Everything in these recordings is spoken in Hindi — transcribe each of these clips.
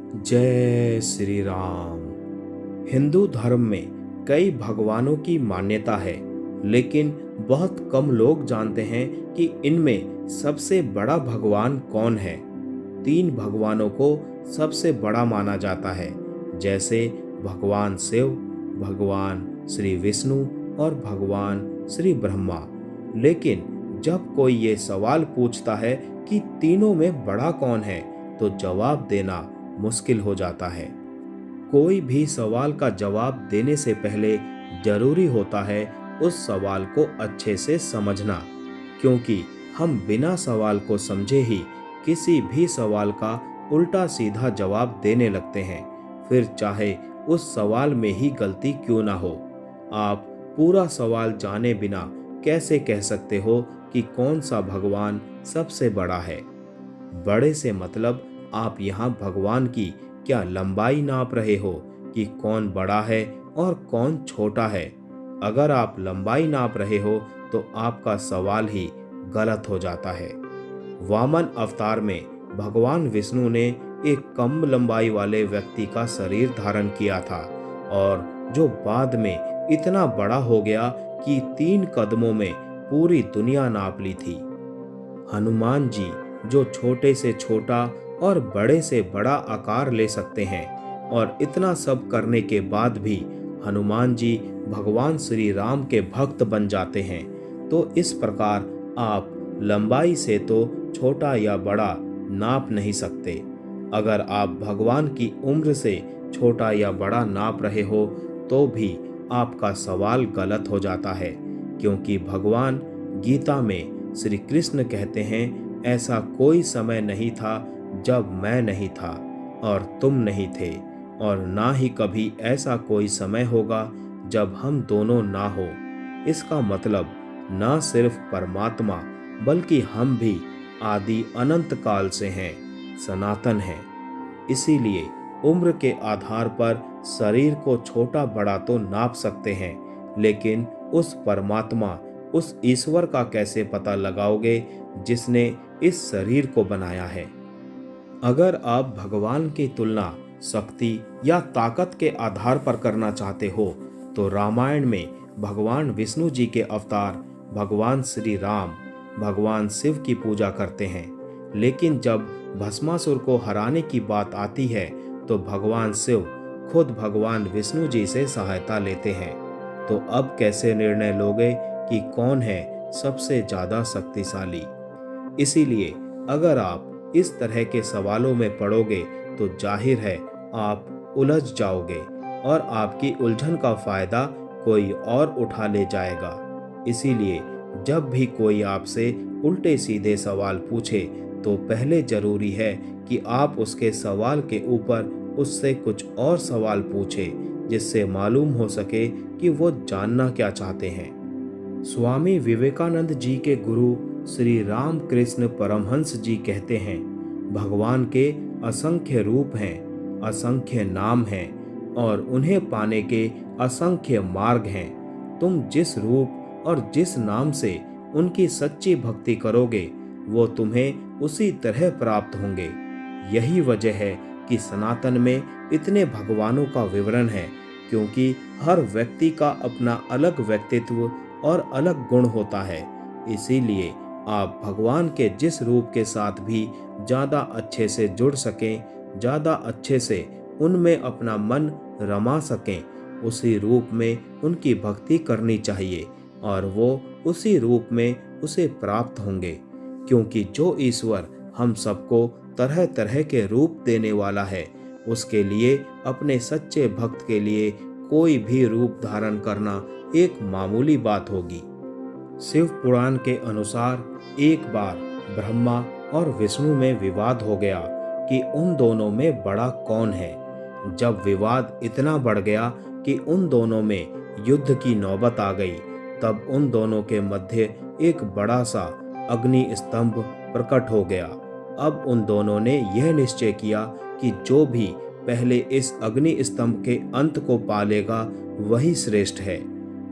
जय श्री राम। हिंदू धर्म में कई भगवानों की मान्यता है, लेकिन बहुत कम लोग जानते हैं कि इनमें सबसे बड़ा भगवान कौन है। तीन भगवानों को सबसे बड़ा माना जाता है, जैसे भगवान शिव, भगवान श्री विष्णु और भगवान श्री ब्रह्मा। लेकिन जब कोई ये सवाल पूछता है कि तीनों में बड़ा कौन है, तो जवाब देना मुश्किल हो जाता है। कोई भी सवाल का जवाब देने से पहले जरूरी होता है उस सवाल को अच्छे से समझना, क्योंकि हम बिना सवाल को समझे ही किसी भी सवाल का उल्टा सीधा जवाब देने लगते हैं, फिर चाहे उस सवाल में ही गलती क्यों ना हो। आप पूरा सवाल जाने बिना कैसे कह सकते हो कि कौन सा भगवान सबसे बड़ा है। बड़े से मतलब आप यहाँ भगवान की क्या लंबाई नाप रहे हो कि कौन बड़ा है और कौन छोटा है। अगर आप लंबाई नाप रहे हो तो आपका सवाल ही गलत हो जाता है। वामन अवतार में भगवान विष्णु ने एक कम लंबाई वाले व्यक्ति का शरीर धारण किया था, और जो बाद में इतना बड़ा हो गया कि 3 कदमों में पूरी दुनिया नाप ली थी। हनुमान जी जो छोटे से छोटा और बड़े से बड़ा आकार ले सकते हैं, और इतना सब करने के बाद भी हनुमान जी भगवान श्री राम के भक्त बन जाते हैं। तो इस प्रकार आप लंबाई से तो छोटा या बड़ा नाप नहीं सकते। अगर आप भगवान की उम्र से छोटा या बड़ा नाप रहे हो तो भी आपका सवाल गलत हो जाता है, क्योंकि भगवान गीता में श्री कृष्ण कहते हैं, ऐसा कोई समय नहीं था जब मैं नहीं था और तुम नहीं थे, और ना ही कभी ऐसा कोई समय होगा जब हम दोनों ना हो। इसका मतलब ना सिर्फ परमात्मा बल्कि हम भी आदि अनंत काल से हैं, सनातन हैं। इसीलिए उम्र के आधार पर शरीर को छोटा बड़ा तो नाप सकते हैं, लेकिन उस परमात्मा, उस ईश्वर का कैसे पता लगाओगे जिसने इस शरीर को बनाया है। अगर आप भगवान की तुलना शक्ति या ताकत के आधार पर करना चाहते हो तो रामायण में भगवान विष्णु जी के अवतार भगवान श्री राम भगवान शिव की पूजा करते हैं, लेकिन जब भस्मासुर को हराने की बात आती है तो भगवान शिव खुद भगवान विष्णु जी से सहायता लेते हैं। तो अब कैसे निर्णय लोगे कि कौन है सबसे ज्यादा शक्तिशाली। इसीलिए अगर आप इस तरह के सवालों में पड़ोगे तो जाहिर है आप उलझ जाओगे, और आपकी उलझन का फायदा कोई और उठा ले जाएगा। इसीलिए जब भी कोई आपसे उल्टे सीधे सवाल पूछे तो पहले जरूरी है कि आप उसके सवाल के ऊपर उससे कुछ और सवाल पूछे, जिससे मालूम हो सके कि वो जानना क्या चाहते हैं। स्वामी विवेकानंद जी के गुरु श्री राम कृष्ण परमहंस जी कहते हैं, भगवान के असंख्य रूप हैं, असंख्य नाम हैं, और उन्हें पाने के असंख्य मार्ग हैं। तुम जिस रूप और जिस नाम से उनकी सच्ची भक्ति करोगे वो तुम्हें उसी तरह प्राप्त होंगे। यही वजह है कि सनातन में इतने भगवानों का विवरण है, क्योंकि हर व्यक्ति का अपना अलग व्यक्तित्व और अलग गुण होता है। इसीलिए आप भगवान के जिस रूप के साथ भी ज़्यादा अच्छे से जुड़ सकें, ज़्यादा अच्छे से उनमें अपना मन रमा सकें, उसी रूप में उनकी भक्ति करनी चाहिए, और वो उसी रूप में उसे प्राप्त होंगे। क्योंकि जो ईश्वर हम सबको तरह तरह के रूप देने वाला है, उसके लिए अपने सच्चे भक्त के लिए कोई भी रूप धारण करना एक मामूली बात होगी। शिव पुराण के अनुसार एक बार ब्रह्मा और विष्णु में विवाद हो गया कि उन दोनों में बड़ा कौन है। जब विवाद इतना बढ़ गया कि उन दोनों में युद्ध की नौबत आ गई, तब उन दोनों के मध्य एक बड़ा सा अग्नि स्तंभ प्रकट हो गया। अब उन दोनों ने यह निश्चय किया कि जो भी पहले इस अग्नि स्तंभ के अंत को पालेगा वही श्रेष्ठ है।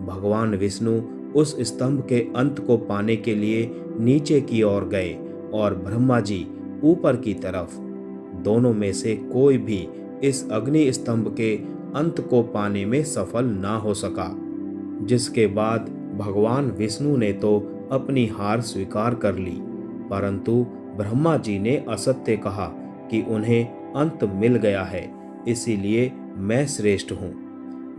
भगवान विष्णु उस स्तंभ के अंत को पाने के लिए नीचे की ओर गए और ब्रह्मा जी ऊपर की तरफ। दोनों में से कोई भी इस अग्नि स्तंभ के अंत को पाने में सफल ना हो सका। जिसके बाद भगवान विष्णु ने तो अपनी हार स्वीकार कर ली, परंतु ब्रह्मा जी ने असत्य कहा कि उन्हें अंत मिल गया है, इसीलिए मैं श्रेष्ठ हूँ।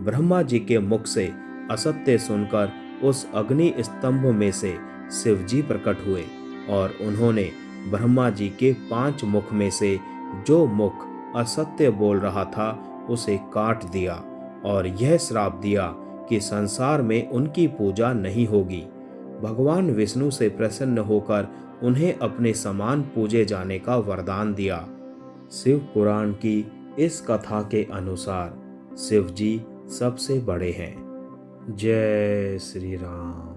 ब्रह्मा जी के मुख से असत्य सुनकर उस अग्नि स्तंभ में से शिव जी प्रकट हुए और उन्होंने ब्रह्मा जी के 5 मुख में से जो मुख असत्य बोल रहा था उसे काट दिया और यह श्राप दिया कि संसार में उनकी पूजा नहीं होगी। भगवान विष्णु से प्रसन्न होकर उन्हें अपने समान पूजे जाने का वरदान दिया। शिव पुराण की इस कथा के अनुसार शिव जी सबसे बड़े हैं। जय श्री राम।